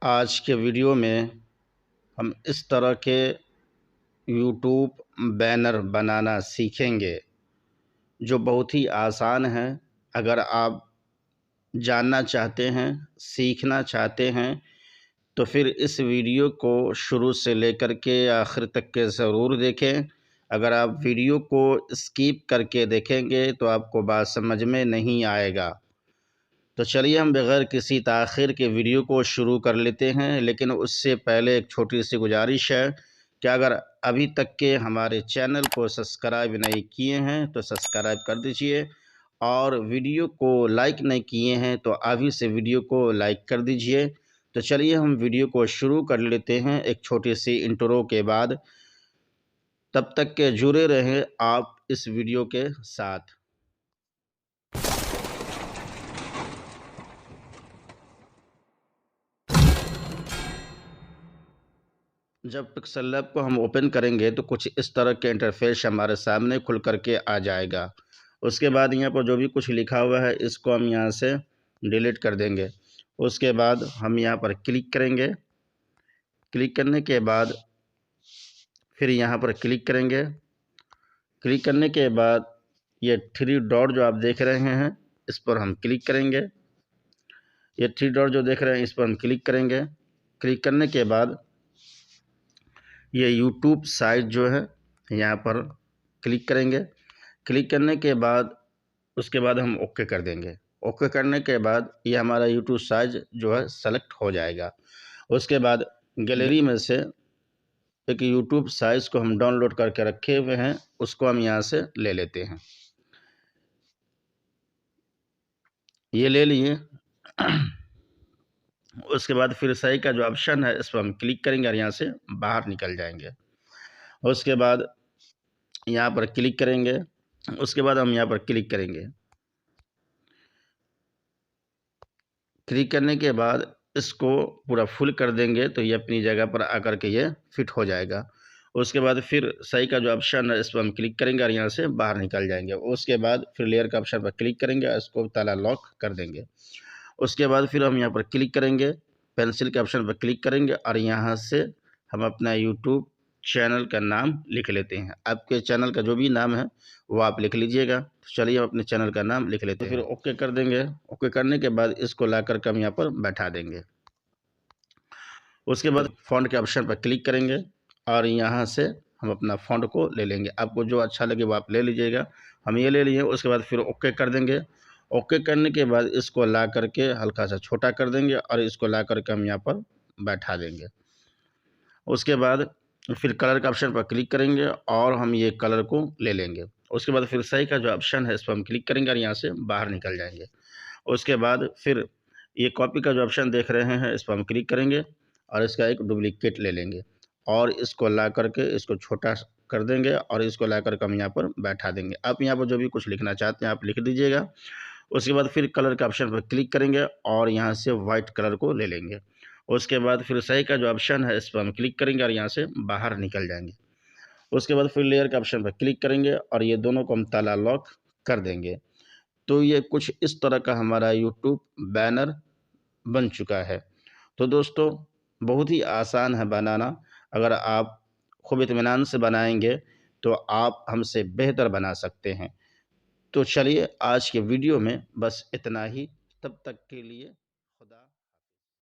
आज के वीडियो में हम इस तरह के यूट्यूब बैनर बनाना सीखेंगे जो बहुत ही आसान है। अगर आप जानना चाहते हैं, सीखना चाहते हैं तो फिर इस वीडियो को शुरू से लेकर के आखिर तक के ज़रूर देखें। अगर आप वीडियो को स्किप करके देखेंगे तो आपको बात समझ में नहीं आएगा। तो चलिए हम बग़ैर किसी ताख़ीर के वीडियो को शुरू कर लेते हैं, लेकिन उससे पहले एक छोटी सी गुजारिश है कि अगर अभी तक के हमारे चैनल को सब्सक्राइब नहीं किए हैं तो सब्सक्राइब कर दीजिए, और वीडियो को लाइक नहीं किए हैं तो अभी से वीडियो को लाइक कर दीजिए। तो चलिए हम वीडियो को शुरू कर लेते हैं एक छोटी सी इंट्रो के बाद। तब तक के जुड़े रहें आप इस वीडियो के साथ। जब पिक्सल लैब को हम ओपन करेंगे तो कुछ इस तरह के इंटरफेस हमारे सामने खुल करके आ जाएगा। उसके बाद यहाँ पर जो भी कुछ लिखा हुआ है इसको हम यहाँ से डिलीट कर देंगे। उसके बाद हम यहाँ पर क्लिक करेंगे। क्लिक करने के बाद फिर यहाँ पर क्लिक करेंगे। क्लिक करने के बाद ये 3 डॉट जो आप देख रहे हैं इस पर हम क्लिक करेंगे। ये 3 डॉट जो देख रहे हैं इस पर हम क्लिक करेंगे। क्लिक करने के बाद ये यूट्यूब साइट जो है यहाँ पर क्लिक करेंगे। क्लिक करने के बाद उसके बाद हम ओके कर देंगे। ओके करने के बाद ये हमारा यूट्यूब साइट जो है सेलेक्ट हो जाएगा। उसके बाद गैलरी में से एक यूट्यूब साइट को हम डाउनलोड करके रखे हुए हैं, उसको हम यहाँ से ले लेते हैं। ये ले लिए। उसके बाद फिर सही का जो ऑप्शन है इस पर हम क्लिक करेंगे और यहाँ से बाहर निकल जाएंगे। उसके बाद यहाँ पर क्लिक करेंगे। उसके बाद हम यहाँ पर क्लिक करेंगे। क्लिक करने के बाद इसको पूरा फुल कर देंगे तो ये अपनी जगह पर आकर के ये फिट हो जाएगा। उसके बाद फिर सही का जो ऑप्शन है इस पर हम क्लिक करेंगे और यहाँ से बाहर निकल जाएंगे। उसके बाद फिर लेयर का ऑप्शन पर क्लिक करेंगे और इसको ताला लॉक कर देंगे। उसके बाद फिर हम यहाँ पर क्लिक करेंगे, पेंसिल के ऑप्शन पर क्लिक करेंगे और यहाँ से हम अपना यूट्यूब चैनल का नाम लिख लेते हैं। आपके चैनल का जो भी नाम है वो आप लिख लीजिएगा। तो चलिए हम अपने चैनल का नाम लिख लेते हैं। फिर ओके कर देंगे। ओके करने के बाद इसको ला कर के हम यहाँ पर बैठा देंगे। उसके बाद फ़ॉन्ट के ऑप्शन पर क्लिक करेंगे और यहाँ से हम अपना फ़ॉन्ट को ले लेंगे। आपको जो अच्छा लगे वो आप ले लीजिएगा। हम ये ले लिए। उसके बाद फिर ओके कर देंगे। ओके करने के बाद इसको ला करके हल्का सा छोटा कर देंगे और इसको ला करके हम यहाँ पर बैठा देंगे। उसके बाद फिर कलर का ऑप्शन पर क्लिक करेंगे और हम ये कलर को ले लेंगे। उसके बाद फिर सही का जो ऑप्शन है इस पर हम क्लिक करेंगे और यहाँ से बाहर निकल जाएंगे। उसके बाद फिर ये कॉपी का जो ऑप्शन देख रहे हैं इस पर हम क्लिक करेंगे और इसका एक डुप्लीकेट ले लेंगे और इसको ला करके इसको छोटा कर देंगे और इसको ला करके हम यहाँ पर बैठा देंगे। आप यहाँ पर जो भी कुछ लिखना चाहते हैं आप लिख दीजिएगा। उसके बाद फिर कलर के ऑप्शन पर क्लिक करेंगे और यहाँ से वाइट कलर को ले लेंगे। उसके बाद फिर सही का जो ऑप्शन है इस पर हम क्लिक करेंगे और यहाँ से बाहर निकल जाएंगे। उसके बाद फिर लेयर के ऑप्शन पर क्लिक करेंगे और ये दोनों को हम ताला लॉक कर देंगे। तो ये कुछ इस तरह का हमारा यूट्यूब बैनर बन चुका है। तो दोस्तों बहुत ही आसान है बनाना। अगर आप खूब इत्मीनान से बनाएंगे तो आप हमसे बेहतर बना सकते हैं। तो चलिए आज के वीडियो में बस इतना ही। तब तक के लिए